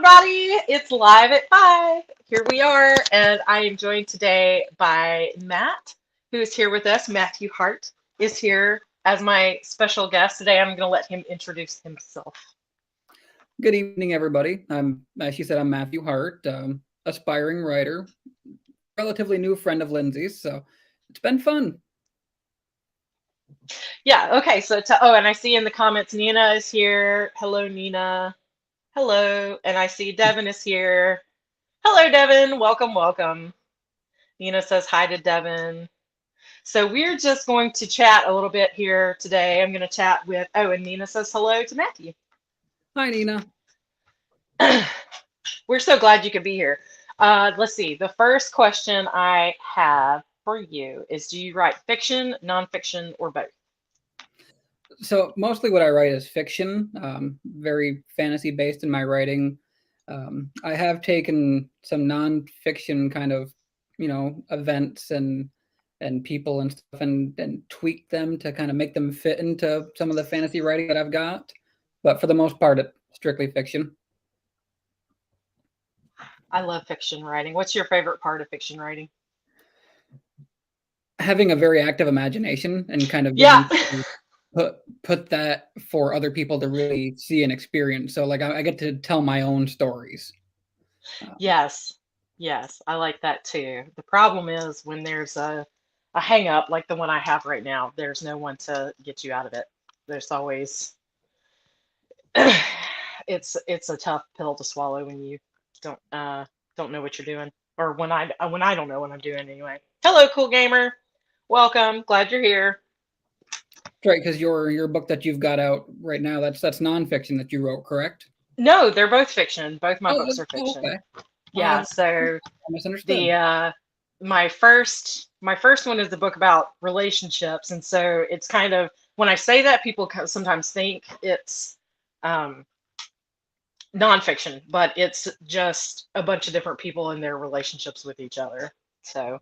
everybody. It's live at 5. Here we are, and I am joined today by Matt, who is here with us. Matthew Hart is here as my special guest today. I'm going to let him introduce himself. Good evening, everybody. As she said, I'm Matthew Hart, aspiring writer, relatively new friend of Lindsay's, so it's been fun. Yeah, okay. And I see in the comments Nina is here. Hello, Nina. Hello. And I see Devin is here. Hello, Devin. Welcome, welcome. Nina says hi to Devin. So we're just going to chat a little bit here today. I'm going to chat with, and Nina says hello to Matthew. Hi, Nina. We're so glad you could be here. Let's see. The first question I have for you is, do you write fiction, nonfiction, or both? So mostly what I write is fiction, very fantasy based in my writing. I have taken some nonfiction kind of, events and people and stuff and tweaked them to kind of make them fit into some of the fantasy writing that I've got. But for the most part, it's strictly fiction. I love fiction writing. What's your favorite part of fiction writing? Having a very active imagination and kind of put that for other people to really see and experience. So like I get to tell my own stories. Yes, I like that too. The problem is when there's a hang up like the one I have right now, there's no one to get you out of it. There's always it's a tough pill to swallow when you don't know what you're doing, or when I don't know what I'm doing anyway. Hello, cool gamer. Welcome. Glad you're here. Right, because your book that you've got out right now, that's nonfiction that you wrote, correct? No, they're both fiction. Both my books are fiction. Okay. Yeah, so I misunderstood. My first one is the book about relationships, and so it's kind of, when I say that, people sometimes think it's nonfiction, but it's just a bunch of different people and their relationships with each other. So,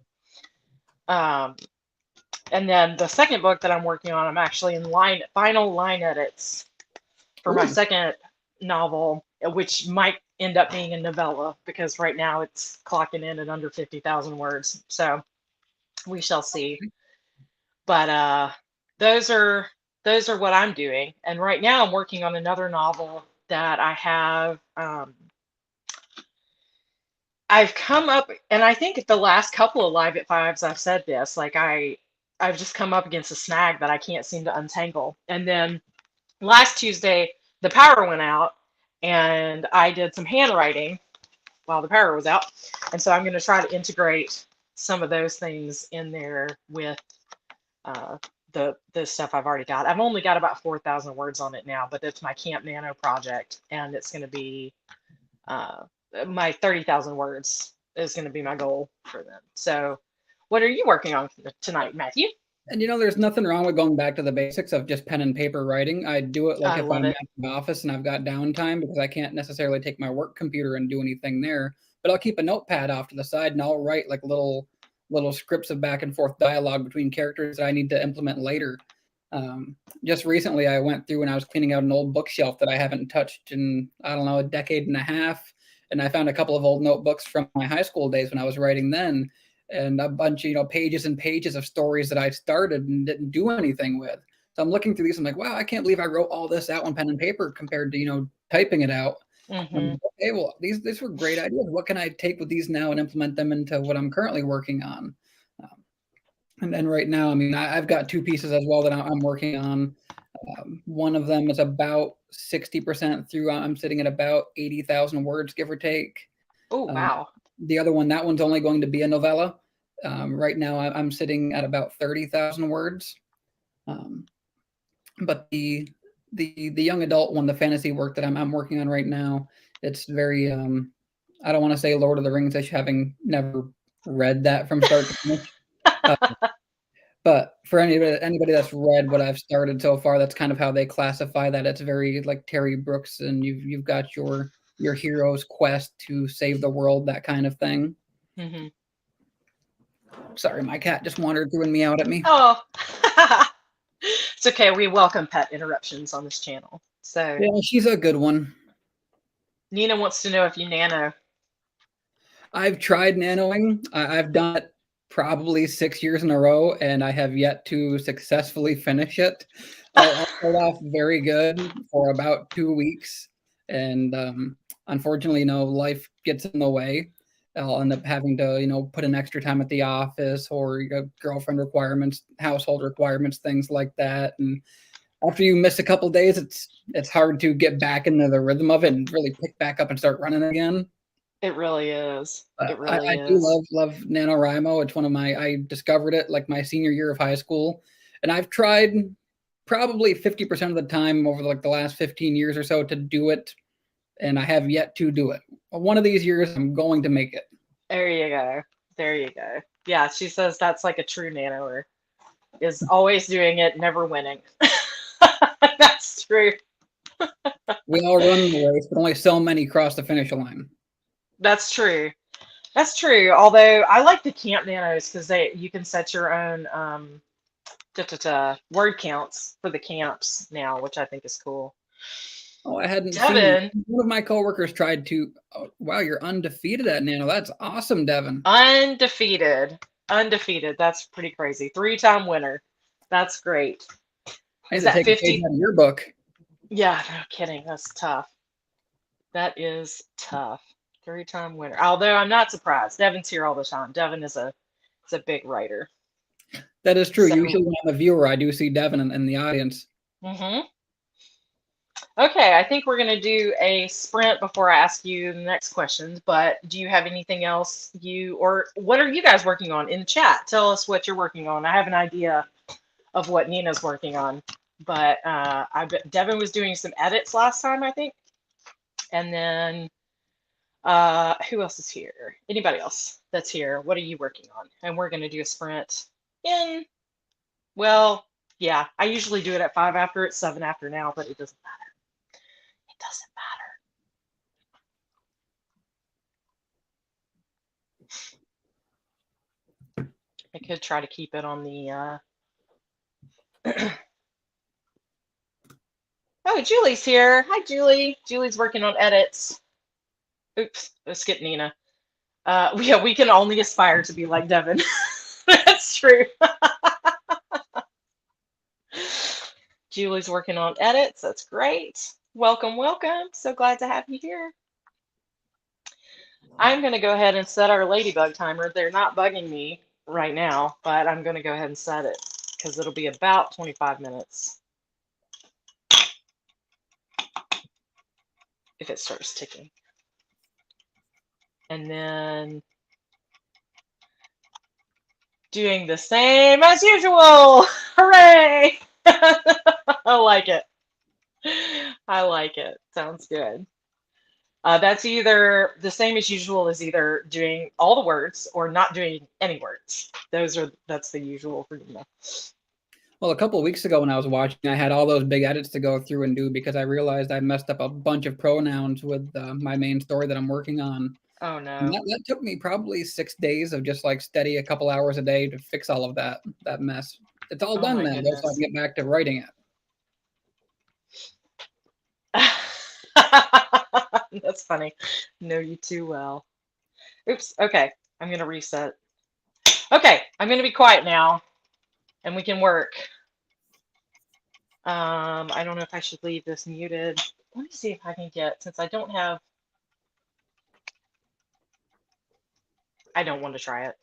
and then the second book that I'm working on, I'm actually in final line edits for my second novel, which might end up being a novella, because right now it's clocking in at under 50,000 words. So we shall see. But those are what I'm doing. And right now I'm working on another novel that I have. I've come up, and I think the last couple of Live at Fives I've said this, like I've just come up against a snag that I can't seem to untangle. And then last Tuesday, the power went out, and I did some handwriting while the power was out. And so I'm going to try to integrate some of those things in there with the stuff I've already got. I've only got about 4,000 words on it now, but it's my Camp Nano project, and it's going to be my 30,000 words is going to be my goal for them. So what are you working on tonight, Matthew? And there's nothing wrong with going back to the basics of just pen and paper writing. I do it like if I'm at the office and I've got downtime, because I can't necessarily take my work computer and do anything there. But I'll keep a notepad off to the side and I'll write like little scripts of back and forth dialogue between characters that I need to implement later. Just recently, I went through and I was cleaning out an old bookshelf that I haven't touched in, I don't know, a decade and a half. And I found a couple of old notebooks from my high school days when I was writing then, and a bunch of, pages and pages of stories that I started and didn't do anything with. So I'm looking through these. I'm like, wow, I can't believe I wrote all this out on pen and paper compared to, typing it out. Mm-hmm. Okay, well, these were great ideas. What can I take with these now and implement them into what I'm currently working on? And then right now, I mean, I've got two pieces as well that I'm working on. One of them is about 60% through. I'm sitting at about 80,000 words, give or take. Oh, wow. The other one, that one's only going to be a novella. Right now, I'm sitting at about 30,000 words. But the young adult one, the fantasy work that I'm working on right now, it's very, I don't want to say Lord of the Rings-ish, having never read that from start to finish. But for anybody that's read what I've started so far, that's kind of how they classify that. It's very like Terry Brooks, and you've got your hero's quest to save the world, that kind of thing. Mm-hmm. Sorry, my cat just wandered through and meowed at me. Oh, it's okay. We welcome pet interruptions on this channel. So yeah, she's a good one. Nina wants to know if you nano. I've tried nanoing. I've done it probably 6 years in a row, and I have yet to successfully finish it. I'll start off very good for about 2 weeks, and unfortunately, life gets in the way. I'll end up having to, put in extra time at the office or girlfriend requirements, household requirements, things like that. And after you miss a couple days, it's hard to get back into the rhythm of it and really pick back up and start running again. It really is. It I really do is. love NaNoWriMo. It's one of I discovered it like my senior year of high school. And I've tried probably 50% of the time over like the last 15 years or so to do it. And I have yet to do it. One of these years, I'm going to make it. There you go. There you go. Yeah, she says that's like a true nanoer, is always doing it, never winning. That's true. We all run the race, but only so many cross the finish line. That's true. That's true. Although I like the camp nanos because you can set your own word counts for the camps now, which I think is cool. Oh, I hadn't seen Devin, one of my coworkers tried to. Oh, wow, you're undefeated at Nano. That's awesome, Devin. undefeated. Undefeated. That's pretty crazy. 3-time winner. That's great. I need Is to that take a page 50? out of your book. Yeah, no kidding. That's tough. That is tough. 3-time winner. Although I'm not surprised. Devin's here all the time. Devin is a big writer. That is true. So, Usually when I'm a viewer, I do see Devin in the audience. mhm. Okay, I think we're going to do a sprint before I ask you the next questions. But do you have anything else or what are you guys working on in the chat? Tell us what you're working on. I have an idea of what Nina's working on, but Devin was doing some edits last time, I think. And then who else is here? Anybody else that's here? What are you working on? And we're going to do a sprint in, well, yeah, I usually do it at 5 after. It's 7 after now, but it doesn't matter. It doesn't matter. I could try to keep it on the Oh, Julie's here. Hi, Julie. Julie's working on edits. Oops, I skipped Nina. Yeah, we can only aspire to be like Devin. That's true. Julie's working on edits. That's great. Welcome, welcome. So glad to have you here. I'm going to go ahead and set our ladybug timer. They're not bugging me right now, but I'm going to go ahead and set it because it'll be about 25 minutes if it starts ticking. And then doing the same as usual. Hooray! I like it. I like it. Sounds good. That's either the same as usual is either doing all the words or not doing any words. That's the usual for Nina. Well, a couple of weeks ago when I was watching, I had all those big edits to go through and do because I realized I messed up a bunch of pronouns with my main story that I'm working on. Oh And no. that took me probably 6 days of just like steady a couple hours a day to fix all of that mess. It's all Oh done my now, though, so I goodness. can get back to writing it. That's funny. Know you too well. Oops. Okay. I'm going to reset. Okay. I'm going to be quiet now and we can work. I don't know if I should leave this muted. Let me see if I can since I don't have, I don't want to try it.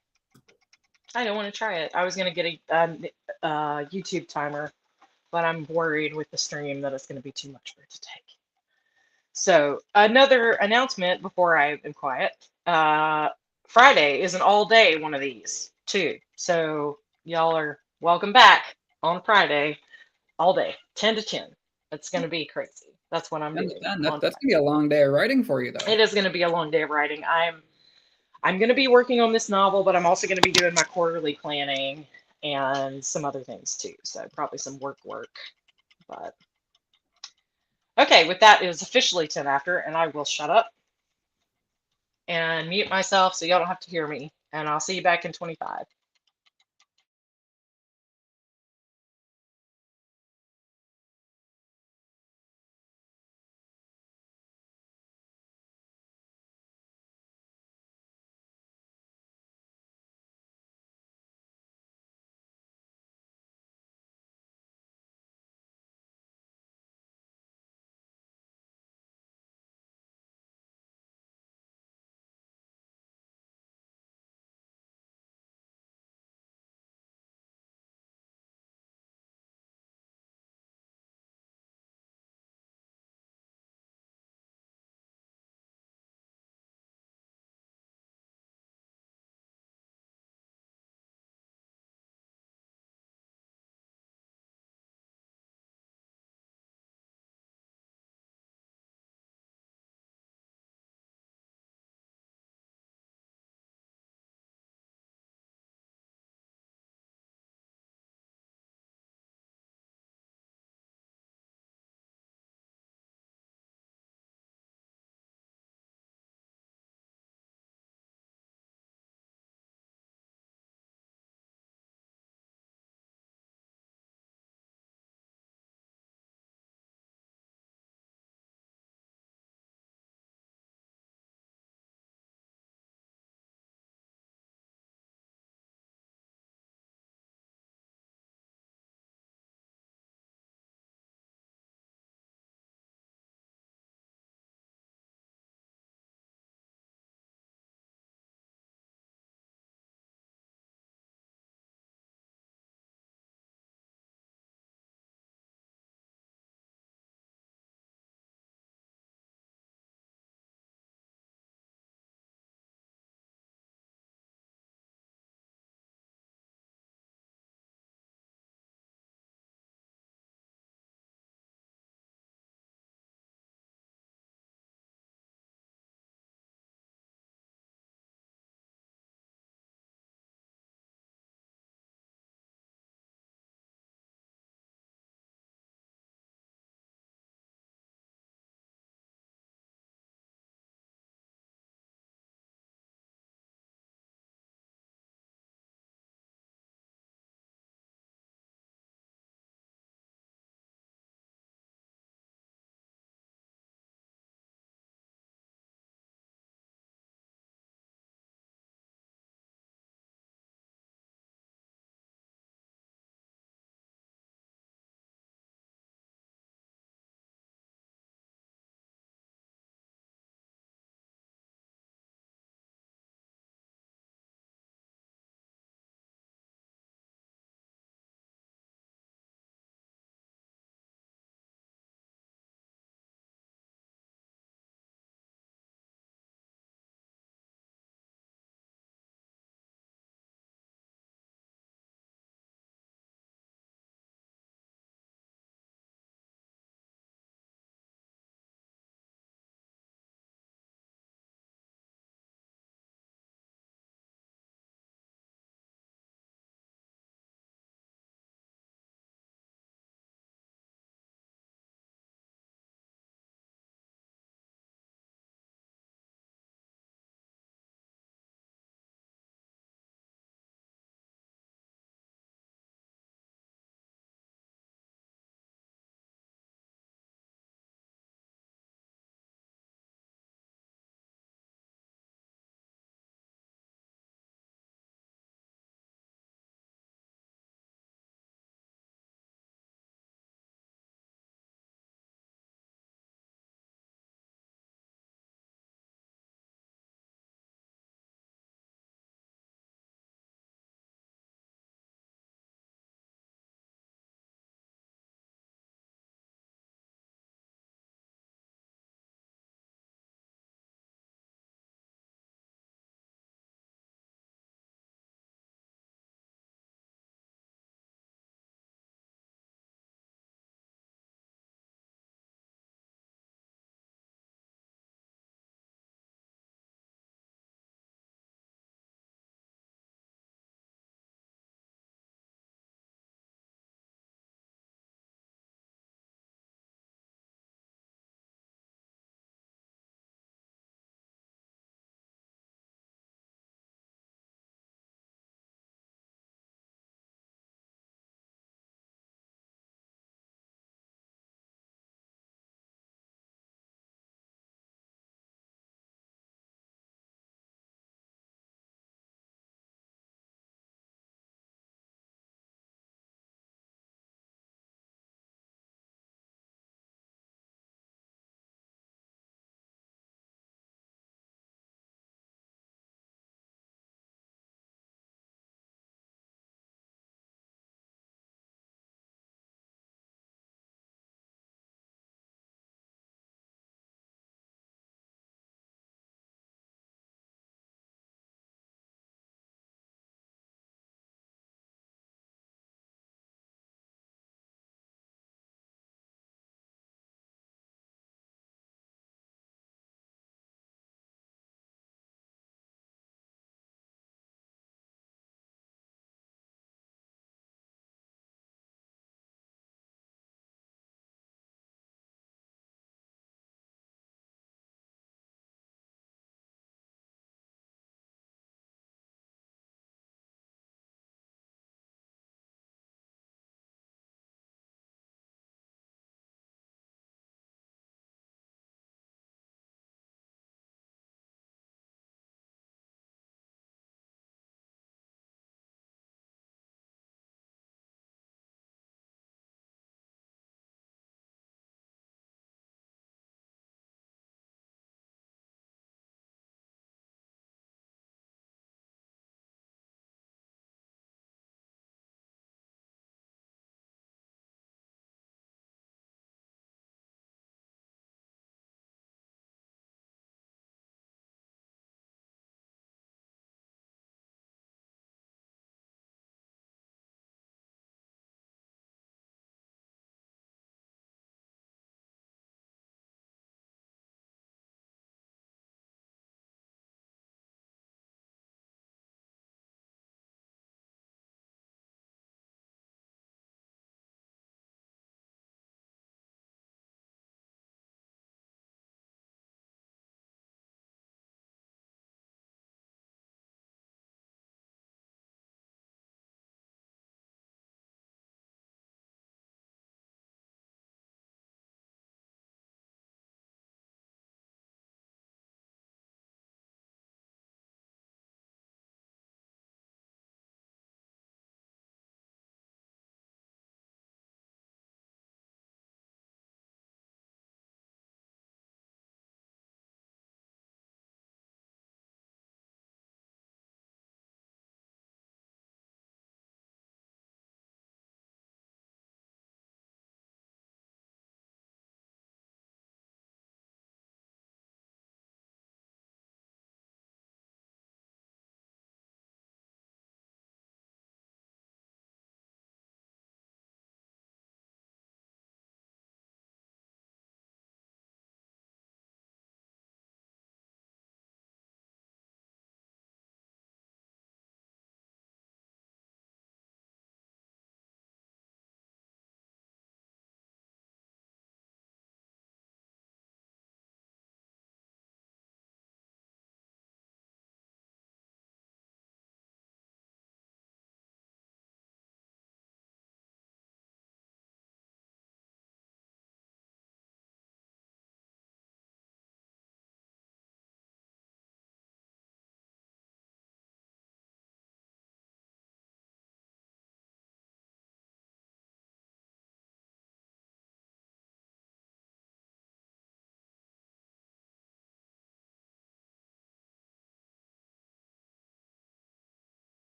I don't want to try it. I was going to get a YouTube timer, but I'm worried with the stream that it's going to be too much for it to take. So another announcement before I am quiet. Friday is an all-day one of these too. So y'all are welcome back on Friday, all day, 10 to 10. It's going to be crazy. That's what I'm I doing understand. on That's Friday. gonna be a long day of writing for you, though. It is going to be a long day of writing. I'm going to be working on this novel, but I'm also going to be doing my quarterly planning and some other things too. So probably some work, but okay, with that, it is officially 10 after, and I will shut up and mute myself so y'all don't have to hear me. And I'll see you back in 25.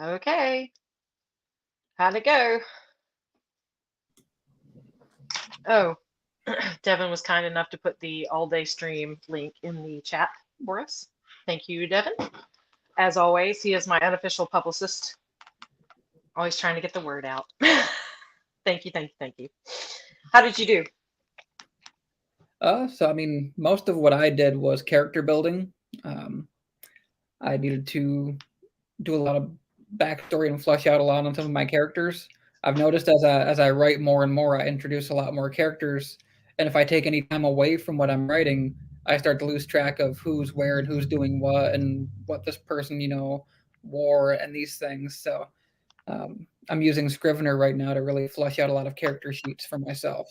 Okay. How'd it go? Oh, Devin was kind enough to put the all day stream link in the chat for us. Thank you, Devin. As always, he is my unofficial publicist, always trying to get the word out. Thank you, thank you, thank you. How did you do? So I mean, most of what I did was character building. I needed to do a lot of backstory and flesh out a lot on some of my characters. I've noticed as I write more and more, I introduce a lot more characters, and if I take any time away from what I'm writing, I start to lose track of who's where and who's doing what and what this person wore and these things. So I'm using Scrivener right now to really flesh out a lot of character sheets for myself.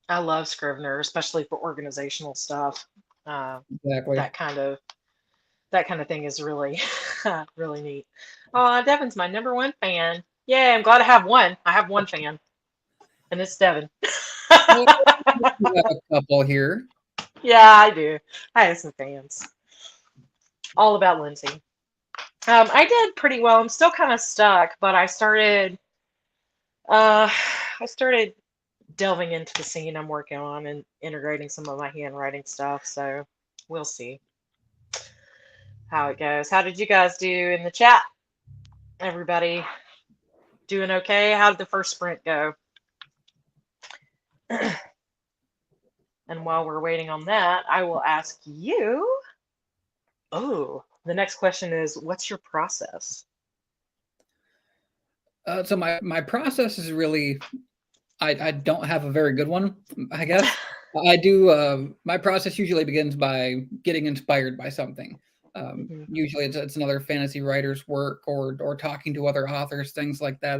I love Scrivener, especially for organizational stuff. Exactly. That kind of thing is really really neat. Devin's my number one fan. Yay, I'm glad I have one. I have one fan, and it's Devin. Well, we have a couple here. Yeah, I do. I have some fans. All about Lindsay. I did pretty well. I'm still kind of stuck, but I started delving into the scene I'm working on and integrating some of my handwriting stuff. So we'll see how it goes. How did you guys do in the chat? Everybody doing okay? How did the first sprint go? And while we're waiting on that, I will ask you. Oh, the next question is, what's your process? So my process is really, I don't have a very good one, I guess. I do. My process usually begins by getting inspired by something. Usually it's another fantasy writer's work or talking to other authors, things like that.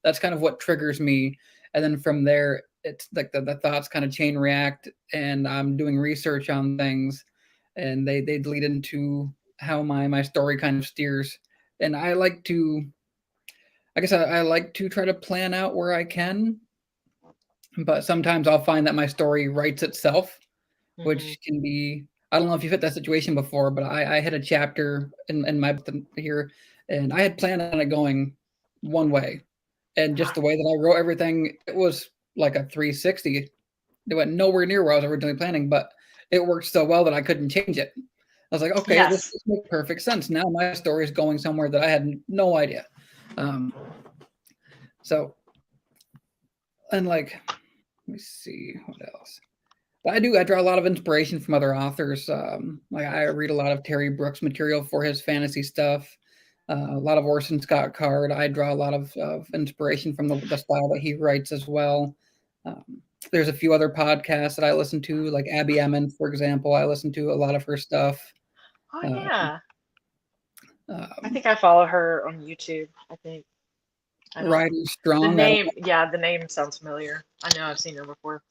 That's kind of what triggers me. And then from there, it's like the thoughts kind of chain react, and I'm doing research on things, and they lead into how my story kind of steers. And I like to, I guess I like to try to plan out where I can, but sometimes I'll find that my story writes itself, which can be, I don't know if you've hit that situation before, but I hit a chapter in my here, and I had planned on it going one way, and just the way that I wrote everything, it was like a 360. It went nowhere near where I was originally planning, but it worked so well that I couldn't change it. I was like, okay, Yes. this makes perfect sense. Now my story is going somewhere that I had no idea. So, and like, let me see what else. But I draw a lot of inspiration from other authors. Like I read a lot of Terry Brooks material for his fantasy stuff. A lot of Orson Scott Card. I draw a lot of inspiration from the style that he writes as well. There's a few other podcasts that I listen to, like Abby Emmons, for example. I listen to a lot of her stuff. Oh yeah. I think I follow her on YouTube. I think. Ryder Strong. The name, yeah, the name sounds familiar. I know I've seen her before.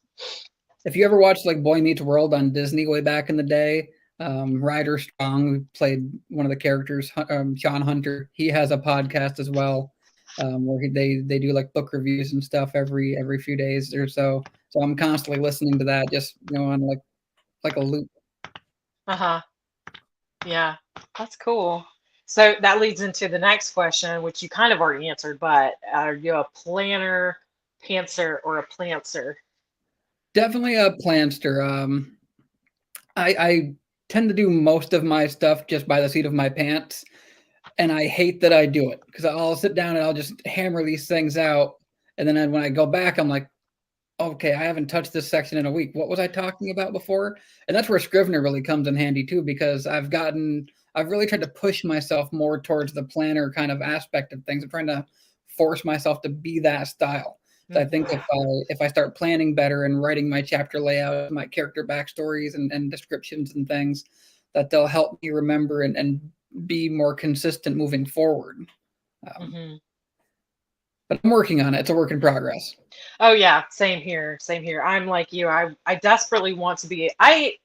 If you ever watched like Boy Meets World on Disney way back in the day, Ryder Strong, who played one of the characters, Sean Hunter, he has a podcast as well, where they do like book reviews and stuff every few days or so. So I'm constantly listening to that, just on like a loop. Yeah, that's cool. So that leads into the next question, which you kind of already answered, but are you a planner, pantser, or a plantser? Definitely a planster. I tend to do most of my stuff just by the seat of my pants, and I hate that I do it because I'll sit down and I'll just hammer these things out, and then when I go back, I'm like, okay, I haven't touched this section in a week. What was I talking about before? And that's where Scrivener really comes in handy too, because I've really tried to push myself more towards the planner kind of aspect of things. I'm trying to force myself to be that style. So I think if I start planning better and writing my chapter layout, my character backstories and descriptions and things, that they'll help me remember and be more consistent moving forward. But I'm working on it. It's a work in progress. Oh yeah, same here. Same here. I'm like you. I desperately want to be. I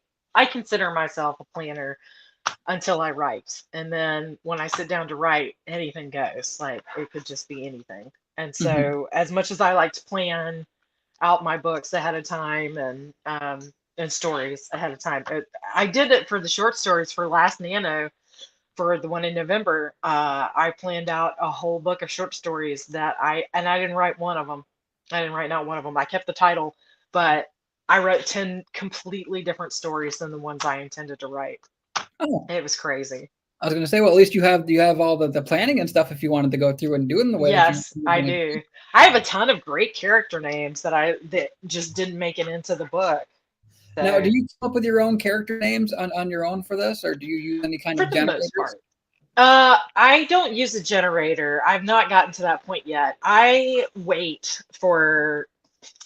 consider myself a planner until I write, and then when I sit down to write, anything goes. Like it could just be anything. And so, as much as I like to plan out my books ahead of time and stories ahead of time, I did it for the short stories for Last Nano. for the one in November, I planned out a whole book of short stories that I didn't write one of them. I didn't write not one of them. I kept the title, but I wrote 10 completely different stories than the ones I intended to write. Oh. It was crazy. I was going to say, well, at least you have all the planning and stuff if you wanted to go through and do it in the way Yes, that you I do. I have a ton of great character names that just didn't make it into the book. So, now, do you come up with your own character names on your own for this, or do you use any kind for of the generators? most part. I don't use a generator. I've not gotten to that point yet. I wait for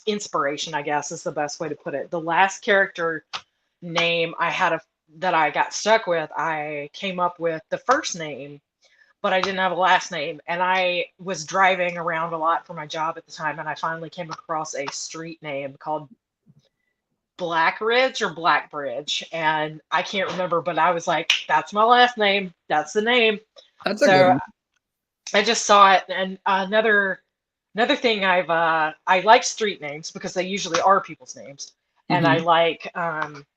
inspiration, I guess is the best way to put it. The last character name that I got stuck with, I came up with the first name, but I didn't have a last name. And I was driving around a lot for my job at the time, and I finally came across a street name called Blackridge or Blackbridge, and I can't remember, but I was like, that's my last name. That's the name. That's a good one. I just saw it, and another thing I like street names because they usually are people's names, and I like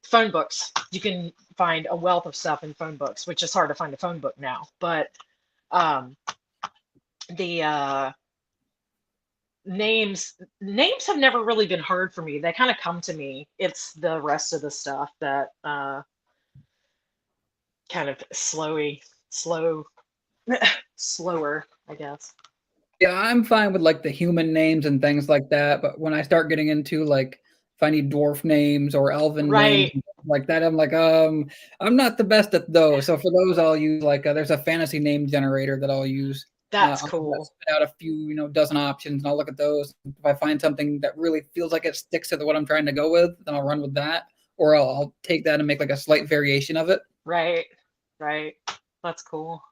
phone books. You can find a wealth of stuff in phone books, which is hard to find a phone book now. But the names have never really been hard for me. They kind of come to me. It's the rest of the stuff that kind of slower, I guess. Yeah, I'm fine with like the human names and things like that, but when I start getting into like if I need dwarf names or elven names like that, I'm like, I'm not the best at those. So for those, I'll use like there's a fantasy name generator that I'll use. That's cool. I'll spit out a few, dozen options, and I'll look at those. If I find something that really feels like it sticks to what I'm trying to go with, then I'll run with that, or I'll take that and make like a slight variation of it. Right. That's cool.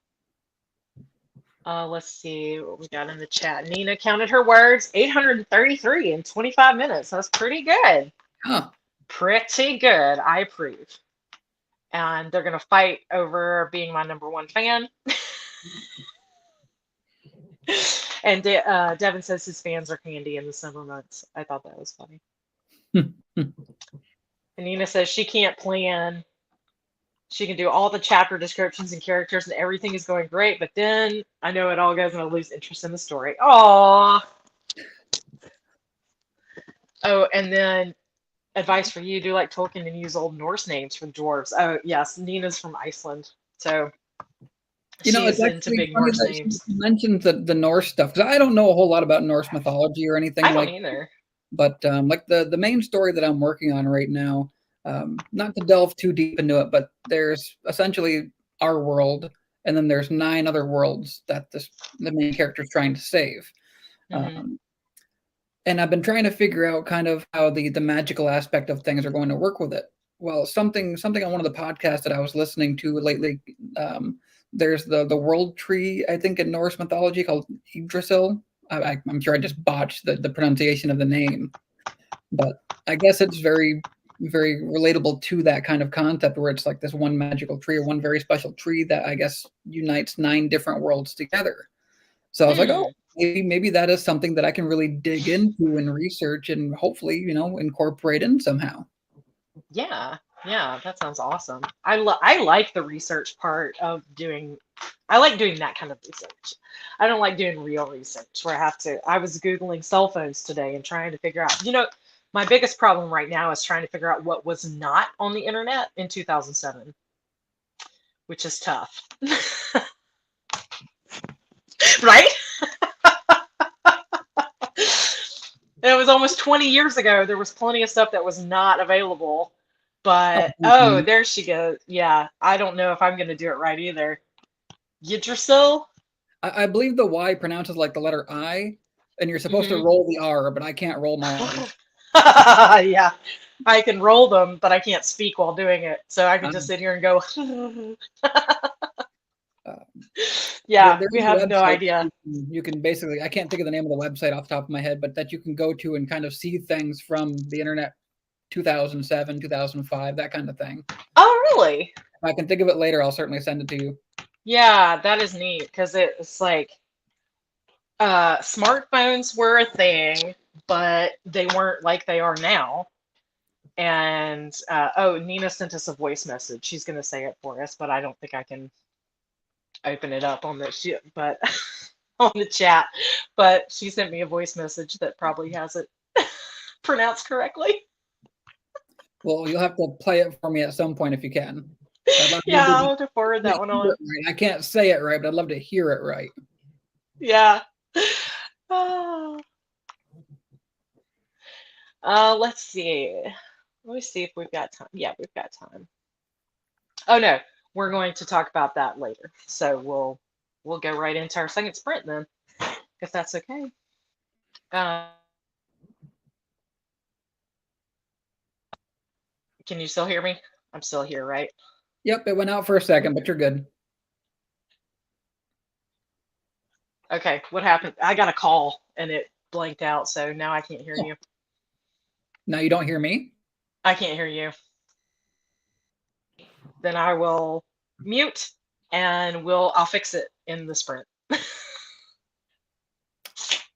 Let's see what we got in the chat. Nina counted her words, 833 in 25 minutes. That's pretty good. Huh. Pretty good. I approve. And they're going to fight over being my number one fan. And Devin says his fans are candy in the summer months. I thought that was funny. And Nina says she can't plan. She can do all the chapter descriptions and characters, and everything is going great. But then I know it all goes, and I lose interest in the story. Aww. Oh, and then advice for you: do like Tolkien and use Old Norse names for dwarves. Oh, yes, Nina's from Iceland, so she's into big Norse names. You mentioned the Norse stuff because I don't know a whole lot about Norse mythology or anything. I don't either. But like the main story that I'm working on right now. Not to delve too deep into it, but there's essentially our world, and then there's 9 other worlds that the main character is trying to save. And I've been trying to figure out kind of how the magical aspect of things are going to work with it. Well, something on one of the podcasts that I was listening to lately, there's the world tree, I think, in Norse mythology called Yggdrasil. I'm sure I just botched the pronunciation of the name, but I guess it's very very relatable to that kind of concept where it's like this one magical tree or one very special tree that I guess unites 9 different worlds together. So I was like, oh, maybe that is something that I can really dig into and research and hopefully, incorporate in somehow. Yeah, that sounds awesome. I like the research part of I like doing that kind of research. I don't like doing real research where I was Googling cell phones today and trying to figure out, my biggest problem right now is trying to figure out what was not on the internet in 2007, which is tough. Right? It was almost 20 years ago. There was plenty of stuff that was not available. But, there she goes. Yeah, I don't know if I'm going to do it right either. Yggdrasil? I believe the Y pronounces like the letter I, and you're supposed to roll the R, but I can't roll my R. Yeah, I can roll them, but I can't speak while doing it. So I can just sit here and go. Yeah, we have no idea. You can basically, I can't think of the name of the website off the top of my head, but that you can go to and kind of see things from the internet, 2007, 2005, that kind of thing. Oh, really? If I can think of it later, I'll certainly send it to you. Yeah, that is neat because it's like smartphones were a thing, but they weren't like they are now. And Nina sent us a voice message. She's going to say it for us, but I don't think I can open it up on the shit, but on the chat. But she sent me a voice message that probably has it pronounced correctly. Well, you'll have to play it for me at some point if you can. I'd love Yeah, to I'll have to forward that one on. right. I can't say it right, but I'd love to hear it right. Yeah. Oh. Let's see. Let me see if we've got time. Yeah, we've got time. Oh no, we're going to talk about that later. So we'll go right into our second sprint then, if that's okay. Can you still hear me? I'm still here, right? Yep, it went out for a second, but you're good. Okay, what happened? I got a call and it blanked out, so now I can't hear you. Now you don't hear me? I can't hear you. Then I will mute and I'll fix it in the sprint.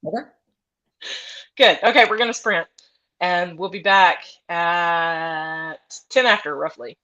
Okay. Good. Okay, we're gonna sprint. And we'll be back at 10 after roughly.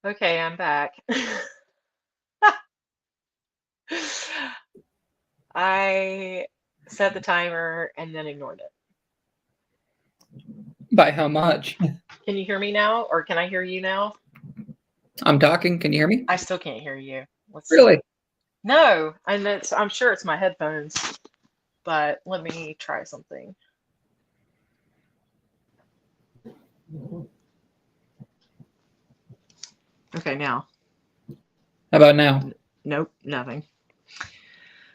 Okay, I'm back. I set the timer and then ignored it. By how much? Can you hear me now, or can I hear you now? I'm talking. Can you hear me? I still can't hear you. Let's see. Really? No, and I'm sure it's my headphones, but let me try something. Okay, now. How about now? Nope, nothing.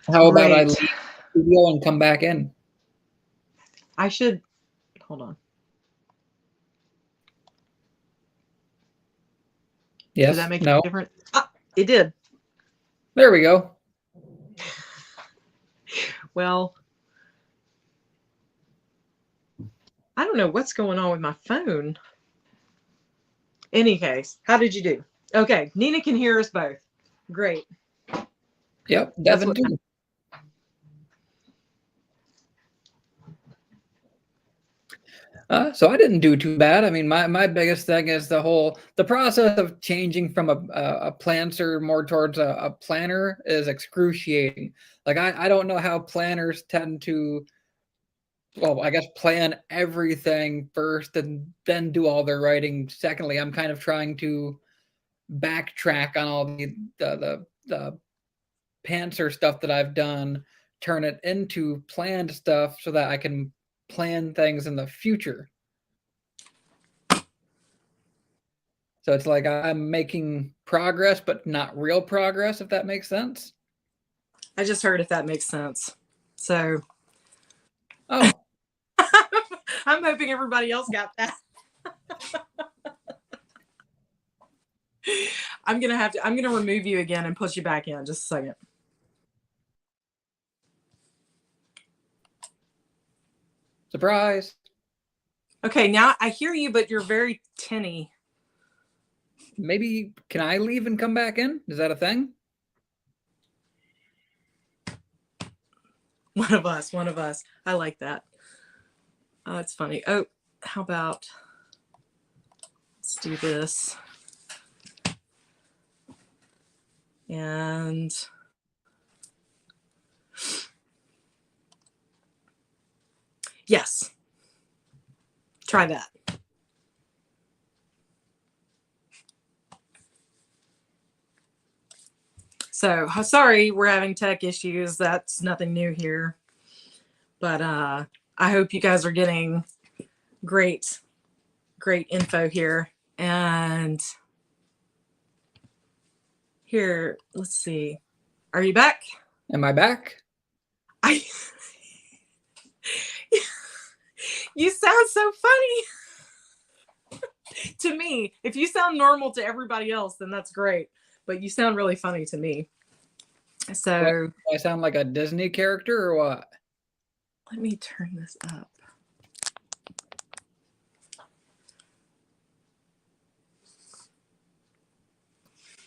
How about I Great. leave the studio and come back in? I should hold on. Yes. Did that make No. a difference? Ah, it did. There we go. Well, I don't know what's going on with my phone. Any case, how did you do? Okay, Nina can hear us both. Great. Yep. That's Devin what. too. So I didn't do too bad. I mean, my biggest thing is the process of changing from a planter more towards a planner is excruciating. Like I don't know how planners tend to, well, I guess plan everything first and then do all their writing. Secondly, I'm kind of trying to backtrack on all the pantser stuff that I've done, turn it into planned stuff so that I can plan things in the future. So it's like I'm making progress, but not real progress, if that makes sense. I just heard if that makes sense. So Oh, I'm hoping everybody else got that. I'm gonna remove you again and put you back in just a second. surprise. Okay, now I hear you, but you're very tinny. Maybe can I leave and come back in? Is that a thing? One of us, one of us. I like that. Oh, it's funny. Oh, how about let's do this. And yes, try that. So sorry, we're having tech issues. That's nothing new here. But I hope you guys are getting great info here. And here, let's see. Are you back? Am I back? I You sound so funny to me. If you sound normal to everybody else, then that's great. But you sound really funny to me. So Do I sound like a Disney character or what? let me turn this up.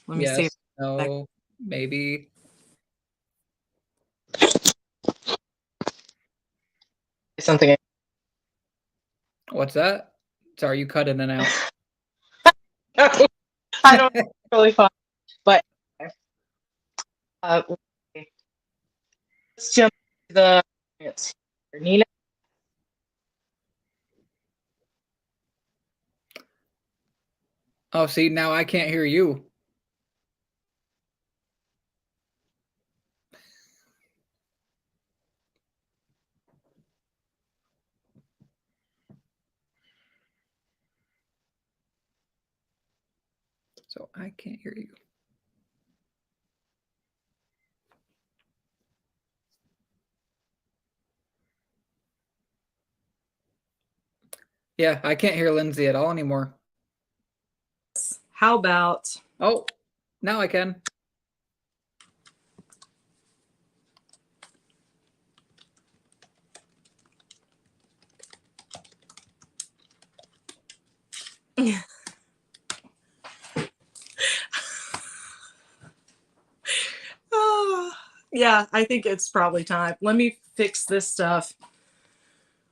Let me see. Yes. No. Maybe. Something. What's that? Sorry, you cut in and out. I don't know. It's really fun. But let's jump to the Nina. Oh, see, now I can't hear you. So I can't hear you. Yeah, I can't hear Lindsay at all anymore. How about Oh, now I can. yeah, I think it's probably time. Let me fix this stuff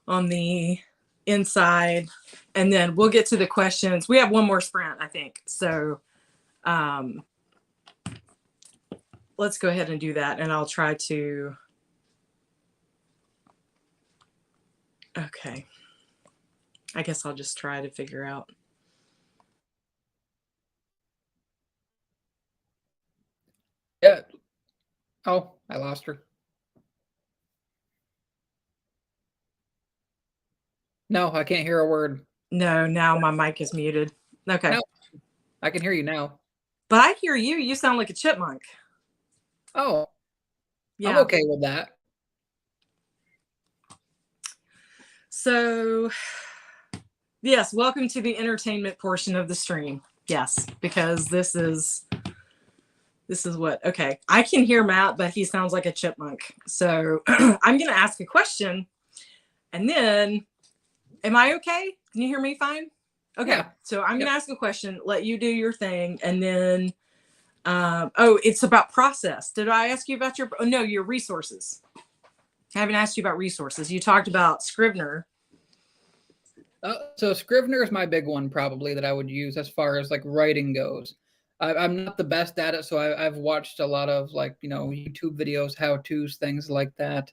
on the inside and then we'll get to the questions. We have one more sprint, I think. So Let's go ahead and do that, and I'll try to. Okay. I guess I'll just try to figure out. Yeah. Oh, I lost her. No, I can't hear a word. No, now my mic is muted. Okay. No, I can hear you now. But I hear you. You sound like a chipmunk. Oh, Yeah. I'm okay with that. So, yes, welcome to the entertainment portion of the stream. Yes, because this is what, okay. I can hear Matt, but he sounds like a chipmunk. So I'm going to ask a question and then, am I okay? Can you hear me fine? Okay. Yeah. So I'm going to ask a question, let you do your thing. And then, it's about process. Did I ask you about your resources? I haven't asked you about resources. You talked about Scrivener. So Scrivener is my big one probably that I would use as far as like writing goes. I'm not the best at it, so I've watched a lot of like, YouTube videos, how-tos, things like that.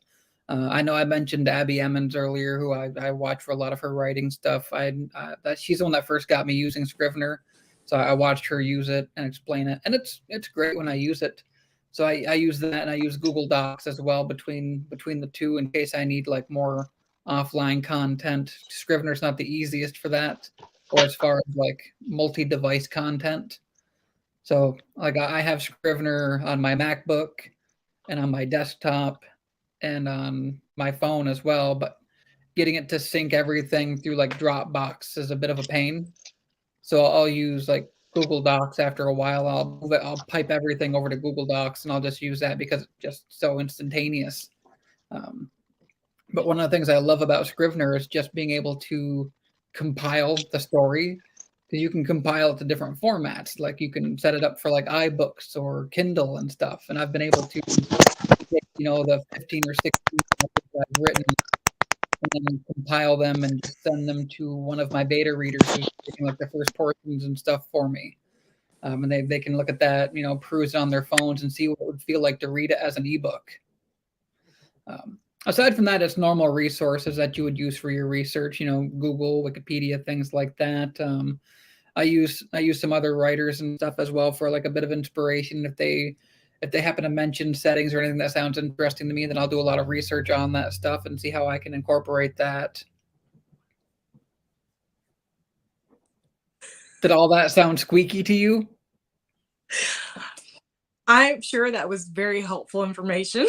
I know I mentioned Abby Emmons earlier, who I watch for a lot of her writing stuff. She's the one that first got me using Scrivener, so I watched her use it and explain it, and it's great when I use it. So I use that, and I use Google Docs as well between the two in case I need like more offline content. Scrivener's not the easiest for that, or as far as like multi-device content. So like I have Scrivener on my MacBook and on my desktop and on my phone as well, but getting it to sync everything through like Dropbox is a bit of a pain. So I'll use like Google Docs after a while. I'll pipe everything over to Google Docs and I'll just use that because it's just so instantaneous. But one of the things I love about Scrivener is just being able to compile the story, because you can compile it to different formats. Like you can set it up for like iBooks or Kindle and stuff. And I've been able to take, the 15 or 16 I've written and then compile them and just send them to one of my beta readers who's taking like the first portions and stuff for me. And they can look at that, peruse it on their phones and see what it would feel like to read it as an ebook. Aside from that, it's normal resources that you would use for your research, Google, Wikipedia, things like that. I use some other writers and stuff as well for like a bit of inspiration. If they happen to mention settings or anything that sounds interesting to me, then I'll do a lot of research on that stuff and see how I can incorporate that. Did all that sound squeaky to you? I'm sure that was very helpful information.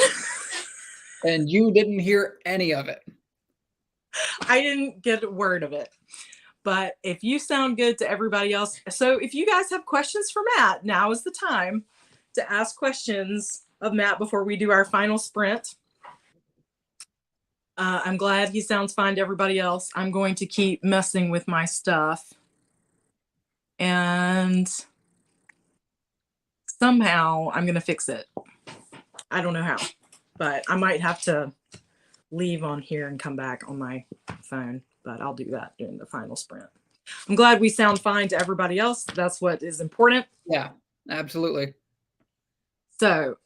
And you didn't hear any of it. I didn't get a word of it. But if you sound good to everybody else, so if you guys have questions for Matt, now is the time to ask questions of Matt before we do our final sprint. I'm glad he sounds fine to everybody else. I'm going to keep messing with my stuff. And somehow I'm going to fix it. I don't know how, but I might have to leave on here and come back on my phone, but I'll do that during the final sprint. I'm glad we sound fine to everybody else. That's what is important. Yeah, absolutely. So,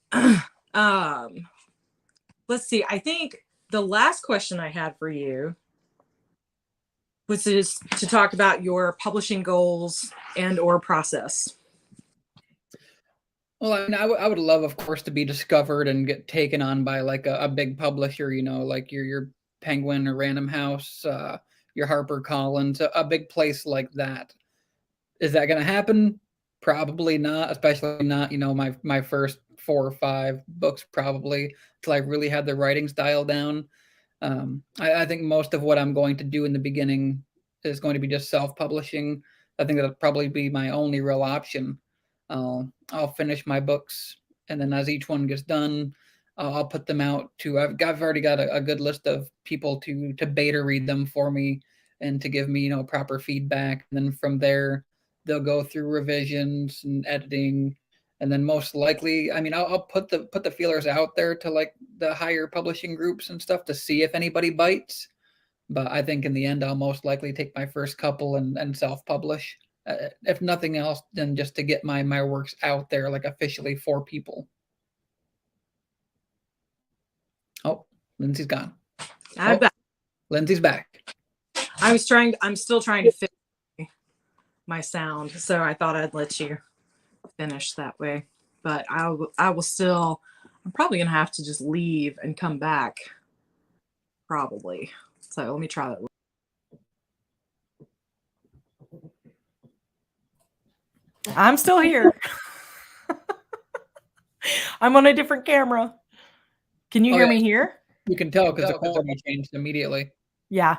let's see. I think the last question I had for you was to talk about your publishing goals and or process. Well, I mean, I would love, of course, to be discovered and get taken on by like a big publisher, like your Penguin or Random House, your HarperCollins, a big place like that. Is that going to happen? Probably not, especially not, my first 4 or 5 books, probably, until I really had the writing style down. I think most of what I'm going to do in the beginning is going to be just self-publishing. I think that'll probably be my only real option. I'll finish my books, and then as each one gets done, I'll put them out to. I've already got a good list of people to beta read them for me and to give me proper feedback. And then from there, they'll go through revisions and editing, and then most likely, I mean, I'll put the feelers out there to like the higher publishing groups and stuff to see if anybody bites. But I think in the end, I'll most likely take my first couple and self-publish. if nothing else, than just to get my works out there, like officially for people. Oh, Lindsay's gone. I'm back. Lindsay's back. I'm still trying to fix my sound, so I thought I'd let you finish that way. But I will still, I'm probably gonna have to just leave and come back. Probably. So let me try that. I'm still here. I'm on a different camera. Can you hear me here? You can tell because the quality changed immediately. Yeah.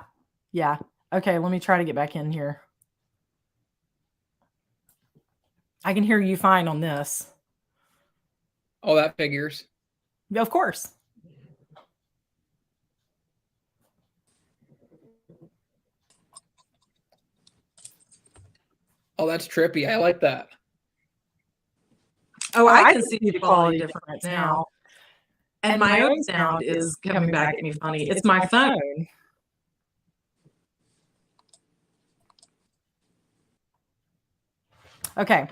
Yeah. Okay, let me try to get back in here. I can hear you fine on this. Oh, that figures. Of course. Oh, that's trippy. I like that. Oh, I can see the quality difference now. And my own sound is coming back at me funny. It's my phone. Okay.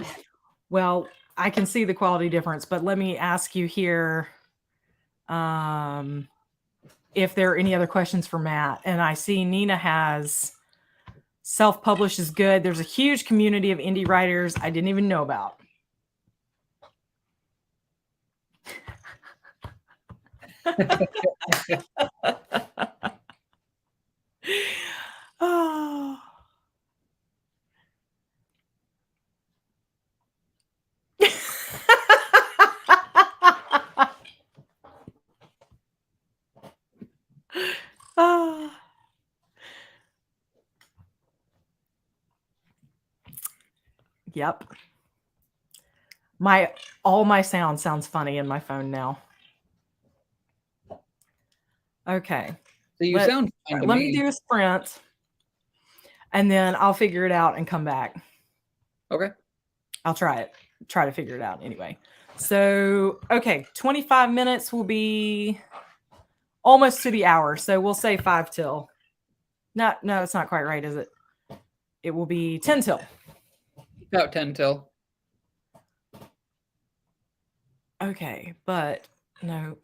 Well, I can see the quality difference, but let me ask you here if there are any other questions for Matt. And I see Nina has self-published is good. There's a huge community of indie writers I didn't even know about. Oh. Oh. Yep. All my sounds funny in my phone now. Okay. So you sound fine to let me. me do a sprint and then I'll figure it out and come back. Okay. I'll try to figure it out anyway. So, okay, 25 minutes will be almost to the hour. So we'll say 5 till. No, it's not quite right, is it? It will be 10 till. About 10 till. Okay, but no.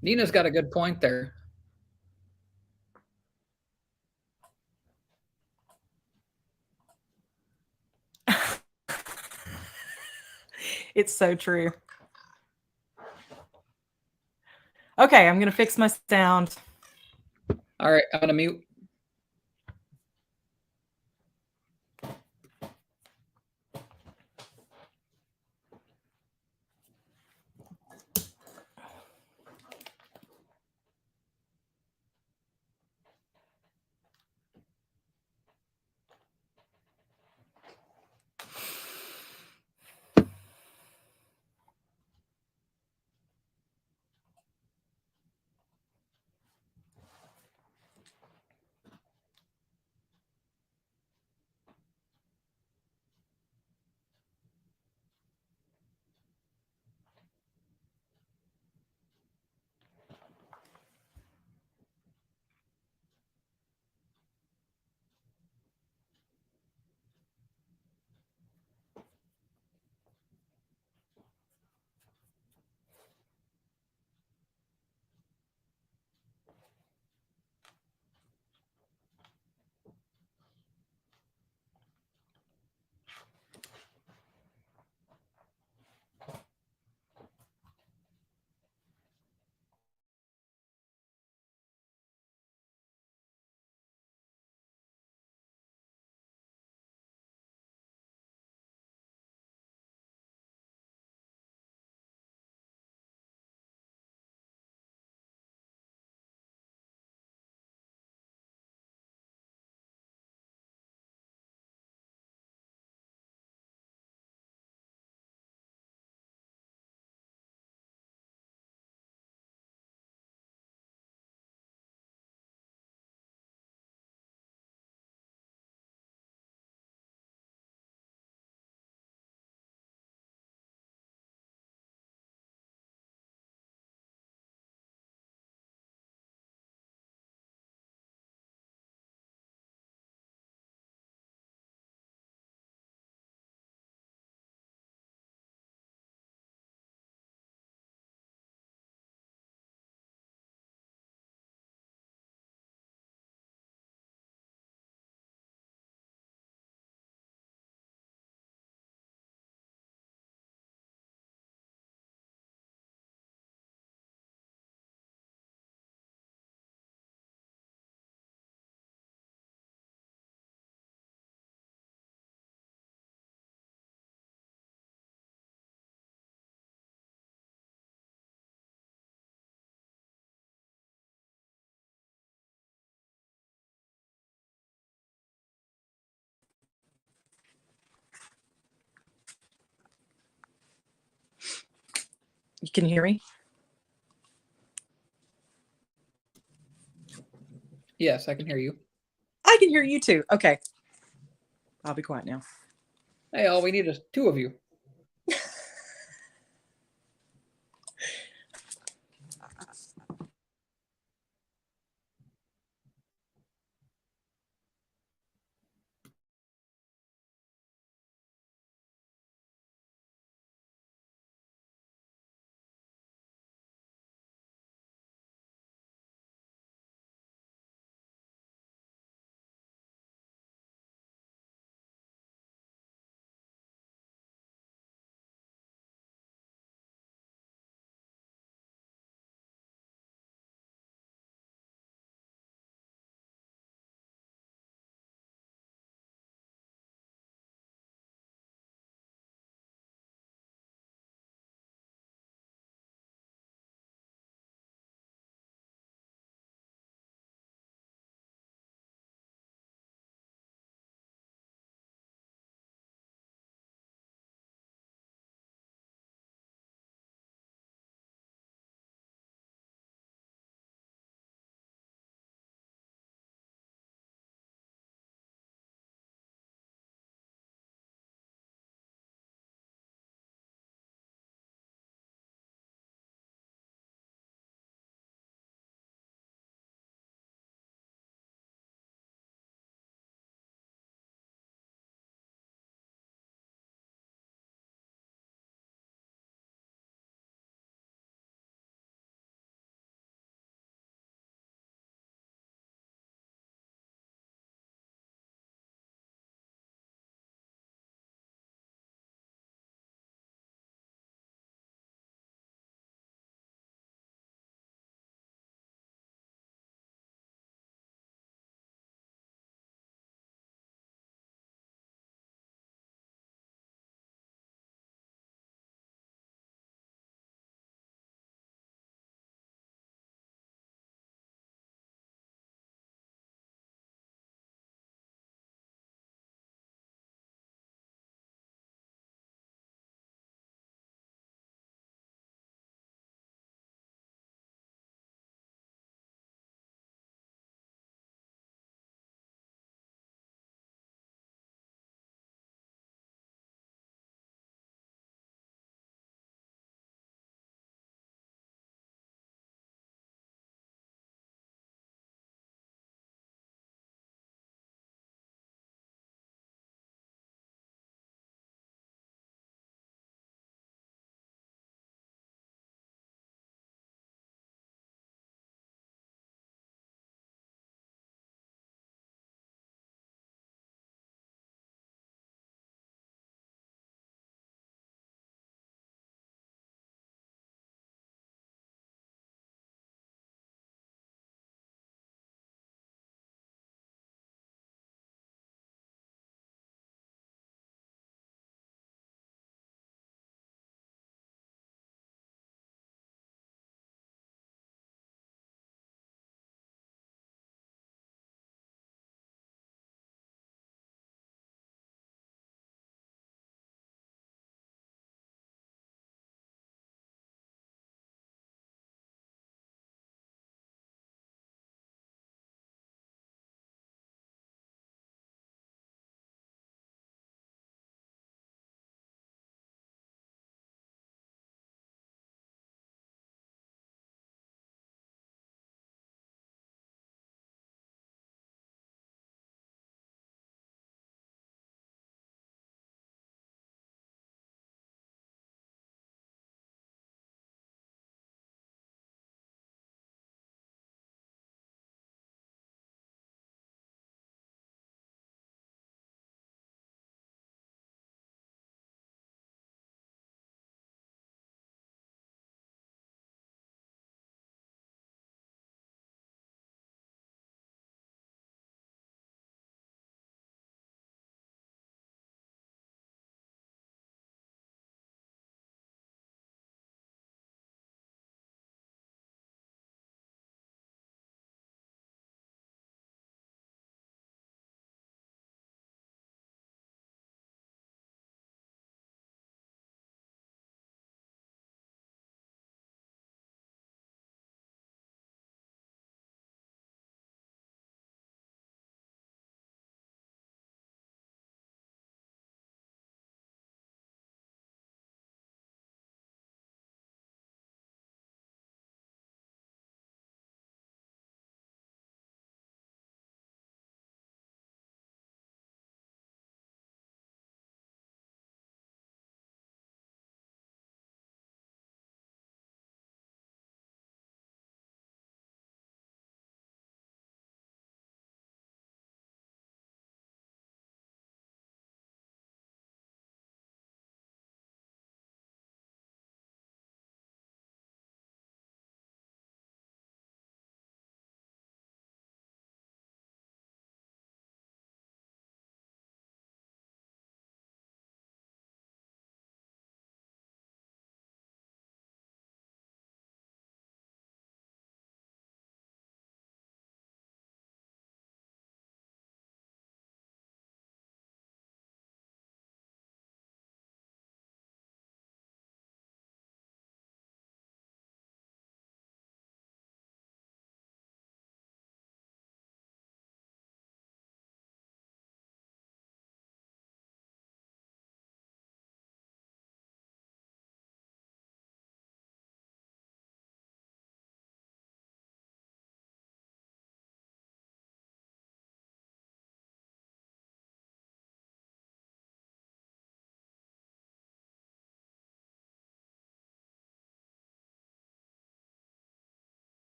Nina's got a good point there. It's so true. Okay, I'm going to fix my sound. All right, I'm going to mute. Can you hear me? Yes, I can hear you. I can hear you too. Okay. I'll be quiet now. Hey, all we need is 2 of you.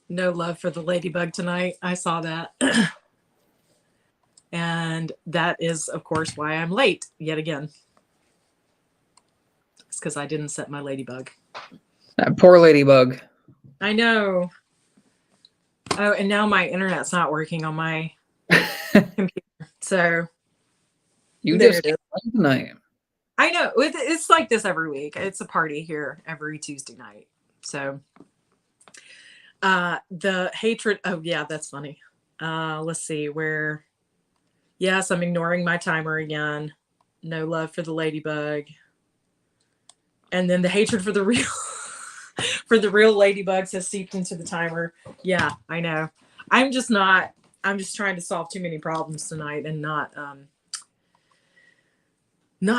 No love for the ladybug tonight. I saw that. And that is, of course, why I'm late yet again. It's because I didn't set my ladybug. That poor ladybug. I know. Oh, and now my internet's not working on my computer. So You there just it is. came tonight. I know. It's like this every week. It's a party here every Tuesday night. So the hatred. Oh, yeah, that's funny. Let's see where. Yes, I'm ignoring my timer again. No love for the ladybug. And then the hatred for the real real ladybugs has seeped into the timer. Yeah, I know. I'm just trying to solve too many problems tonight and not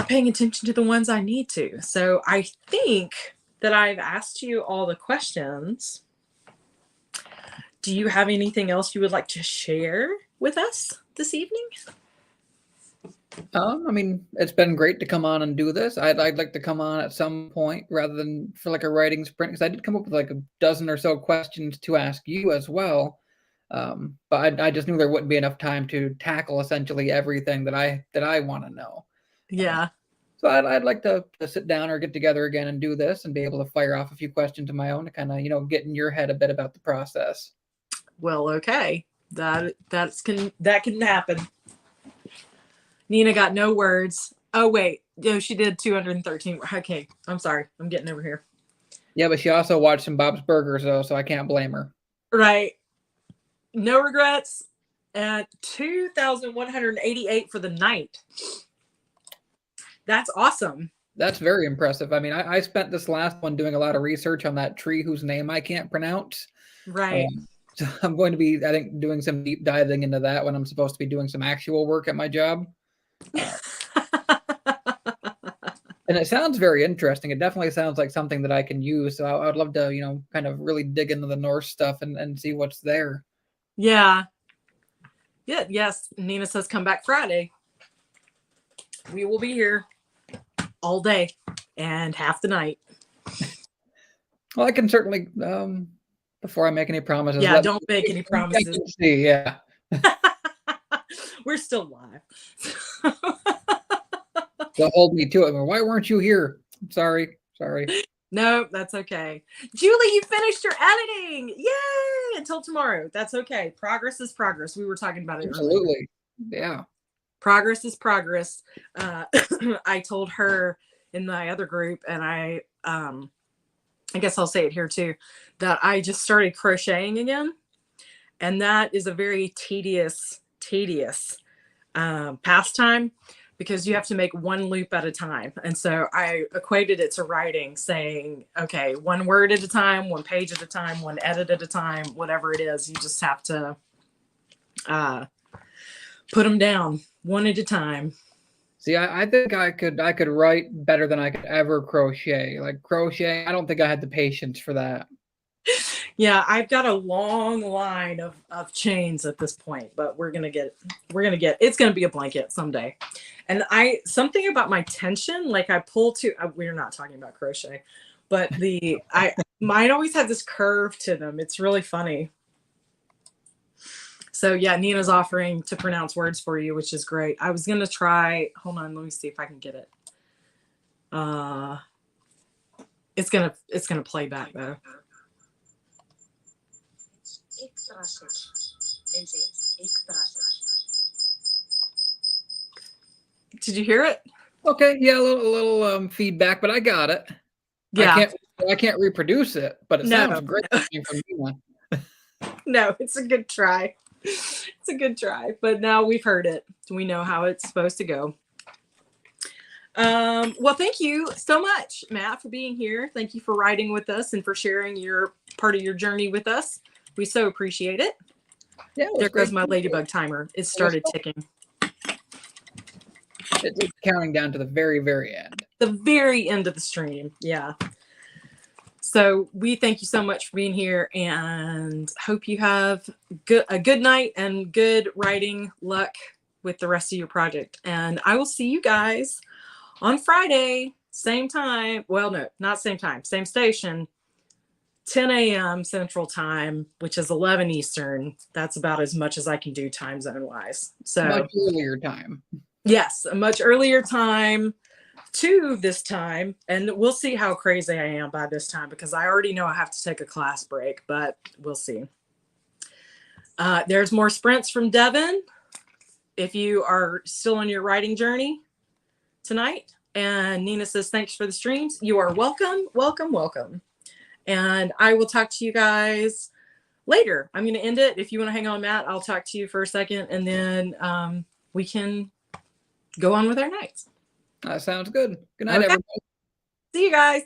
paying attention to the ones I need to. So I think that I've asked you all the questions. Do you have anything else you would like to share with us this evening? I mean, it's been great to come on and do this. I'd like to come on at some point rather than for like a writing sprint, because I did come up with like a dozen or so questions to ask you as well. But I just knew there wouldn't be enough time to tackle essentially everything that I want to know. Yeah. So I'd like to sit down or get together again and do this and be able to fire off a few questions of my own to kind of, get in your head a bit about the process. Well, okay. That can happen. Nina got no words. Oh, wait. No, she did 213. Okay. I'm sorry. I'm getting over here. Yeah, but she also watched some Bob's Burgers, though, so I can't blame her. Right. No regrets. At 2,188 for the night. That's awesome. That's very impressive. I mean, I spent this last one doing a lot of research on that tree whose name I can't pronounce. Right. So I'm going to be, I think, doing some deep diving into that when I'm supposed to be doing some actual work at my job. And it sounds very interesting. It definitely sounds like something that I can use. So I would love to, kind of really dig into the Norse stuff and see what's there. Yeah. Yeah. Yes. Nina says come back Friday. We will be here all day and half the night. Well, I can certainly, before I make any promises. Yeah, don't make any promises. See, yeah. We're still live. They'll hold me to it. Why weren't you here? Sorry. No, that's okay. Julie, you finished your editing. Yay! Until tomorrow. That's okay. Progress is progress. We were talking about it earlier. Absolutely. Yeah. Progress is progress. I told her in my other group, and I guess I'll say it here too, that I just started crocheting again. And that is a very tedious pastime, because you have to make one loop at a time. And so I equated it to writing, saying, okay, one word at a time, one page at a time, one edit at a time, whatever it is, you just have to put them down one at a time. See, I think I could write better than I could ever crochet. Like crochet, I don't think I had the patience for that. Yeah, I've got a long line of chains at this point, but it's going to be a blanket someday. And something about my tension, like I pull to, we're not talking about crochet, but mine always have this curve to them. It's really funny. So yeah, Nina's offering to pronounce words for you, which is great. I was going to try, hold on, let me see if I can get it. It's going to play back though. Did you hear it? Okay, yeah, a little feedback, but I got it. Yeah. I can't reproduce it, but it sounds great from you. No, it's a good try. It's a good try, but now we've heard it. We know how it's supposed to go. Well, thank you so much, Matt, for being here. Thank you for writing with us and for sharing your part of your journey with us. We so appreciate it. Yeah, there goes my ladybug timer. It started ticking. It's counting down to the very, very end. The very end of the stream. Yeah. So we thank you so much for being here and hope you have a good night and good writing luck with the rest of your project. And I will see you guys on Friday, same time. Well, no, not same time, same station, 10 a.m. Central Time, which is 11 Eastern. That's about as much as I can do time zone wise. So Much earlier time. yes, a much earlier time to this time. And we'll see how crazy I am by this time because I already know I have to take a class break, but we'll see. There's more sprints from Devin. If you are still on your writing journey tonight. And Nina says, thanks for the streams. You are welcome, welcome, welcome. And I will talk to you guys later. I'm going to end it. If you want to hang on, Matt, I'll talk to you for a second and then we can go on with our nights. That sounds good. Good night, Okay. everybody. See you guys.